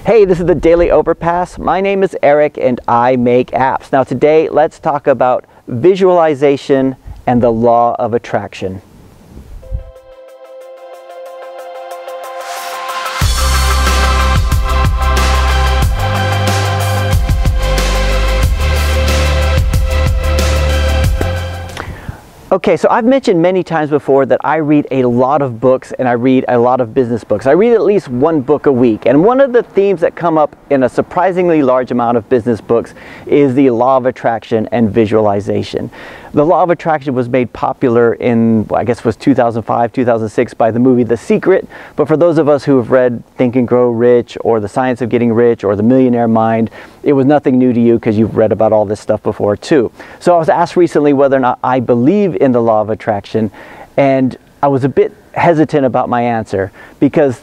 Hey, this is the Daily Overpass. My name is Eric and I make apps. Now today, let's talk about visualization and the law of attraction. Okay, so I've mentioned many times before that I read a lot of books and I read a lot of business books. I read at least one book a week, and one of the themes that come up in a surprisingly large amount of business books is the law of attraction and visualization. The law of attraction was made popular in, I guess it was 2005, 2006 by the movie The Secret, but for those of us who have read Think and Grow Rich or The Science of Getting Rich or The Millionaire Mind, it was nothing new to you because you've read about all this stuff before too. So I was asked recently whether or not I believe in the law of attraction, and I was a bit hesitant about my answer because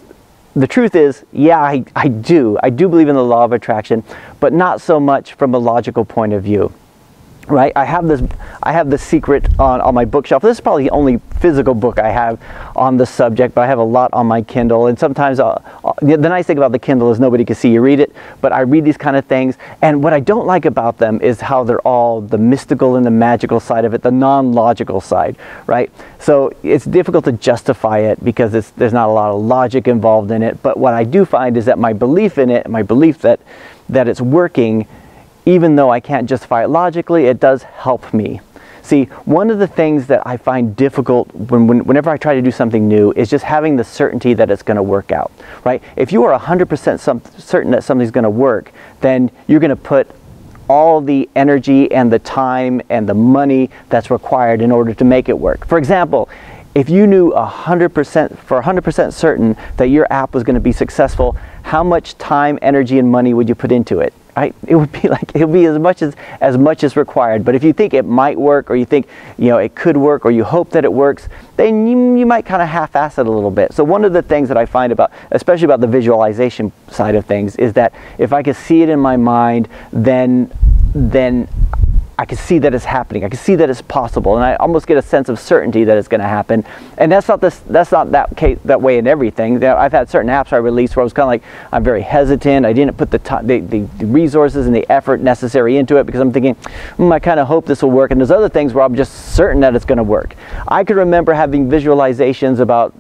the truth is, yeah, I do believe in the law of attraction, but not so much from a logical point of view. Right, I have The Secret on my bookshelf. This is probably the only physical book I have on the subject, but I have a lot on my Kindle. And sometimes, the nice thing about the Kindle is nobody can see you read it, but I read these kind of things. And what I don't like about them is how they're all the mystical and the magical side of it, the non-logical side, right? So it's difficult to justify it because there's not a lot of logic involved in it. But what I do find is that my belief in it, my belief that it's working, even though I can't justify it logically, it does help me. See, one of the things that I find difficult whenever I try to do something new is just having the certainty that it's going to work out, right? If you are 100% certain that something's going to work, then you're going to put all the energy and the time and the money that's required in order to make it work. For example, if you knew 100% certain that your app was going to be successful, how much time, energy, and money would you put into it? Right? It would be as much as required. But if you think it might work, or you think it could work, or you hope that it works, then you might kind of half-ass it a little bit. So one of the things that I find about, especially about the visualization side of things, is that if I can see it in my mind, then I can see that it's happening. I can see that it's possible, and I almost get a sense of certainty that it's going to happen. And that's not that way in everything. I've had certain apps I released where I was kind of like, I'm very hesitant. I didn't put the resources and the effort necessary into it because I'm thinking, I kind of hope this will work. And there's other things where I'm just certain that it's going to work. I can remember having visualizations about,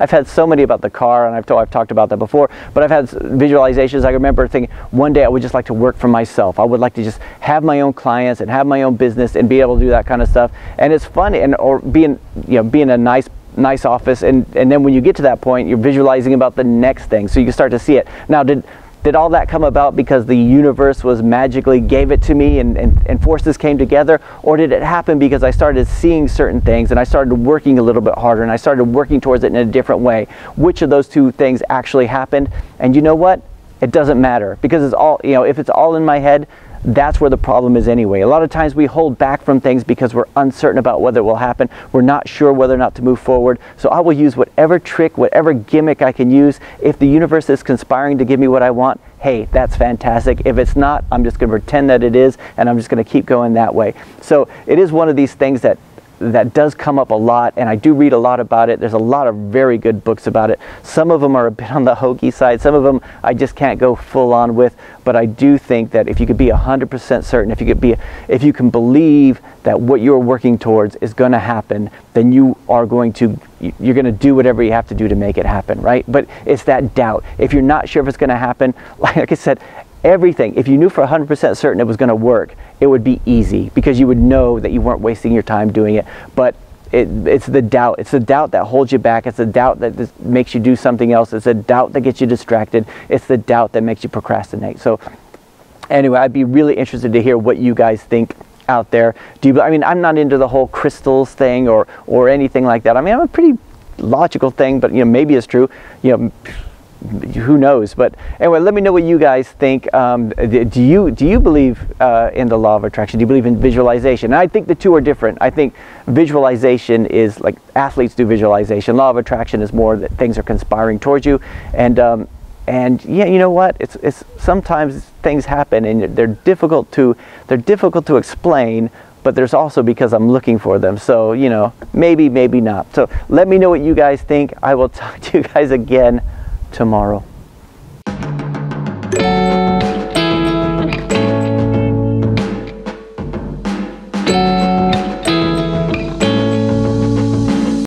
I've had so many about the car, and I've talked about that before, but I've had visualizations. I remember thinking one day I would just like to work for myself. I would like to just have my own clients and have my own business and be able to do that kind of stuff. And it's fun, or being a nice office, and then when you get to that point, you're visualizing about the next thing, so you can start to see it. Now, did all that come about because the universe was magically gave it to me and forces came together, or did it happen because I started seeing certain things and I started working a little bit harder and I started working towards it in a different way? Which of those two things actually happened? And you know what? It doesn't matter, because it's all, if it's all in my head, that's where the problem is anyway. A lot of times we hold back from things because we're uncertain about whether it will happen. We're not sure whether or not to move forward. So I will use whatever trick, whatever gimmick I can use. If the universe is conspiring to give me what I want, hey, that's fantastic. If it's not, I'm just going to pretend that it is, and I'm just going to keep going that way. So it is one of these things that does come up a lot, and I do read a lot about it. There's a lot of very good books about it. Some of them are a bit on the hokey side. Some of them I just can't go full on with, but I do think that if you could be 100% certain, if you can believe that what you're working towards is going to happen, then you're going to do whatever you have to do to make it happen, right? But it's that doubt. If you're not sure if it's going to happen, like I said, everything, if you knew for 100% certain it was going to work, it would be easy because you would know that you weren't wasting your time doing it. But it's the doubt. It's the doubt that holds you back. It's the doubt that makes you do something else. It's the doubt that gets you distracted. It's the doubt that makes you procrastinate. So anyway, I'd be really interested to hear what you guys think out there. I'm not into the whole crystals thing or anything like that. I'm a pretty logical thing, but maybe it's true. Who knows? But anyway, let me know what you guys think. Do you believe in the law of attraction? Do you believe in visualization? And I think the two are different. I think visualization is like athletes do visualization. Law of attraction is more that things are conspiring towards you. And yeah, you know what? It's sometimes things happen and they're difficult to explain. But there's also because I'm looking for them. So maybe not. So let me know what you guys think. I will talk to you guys again tomorrow.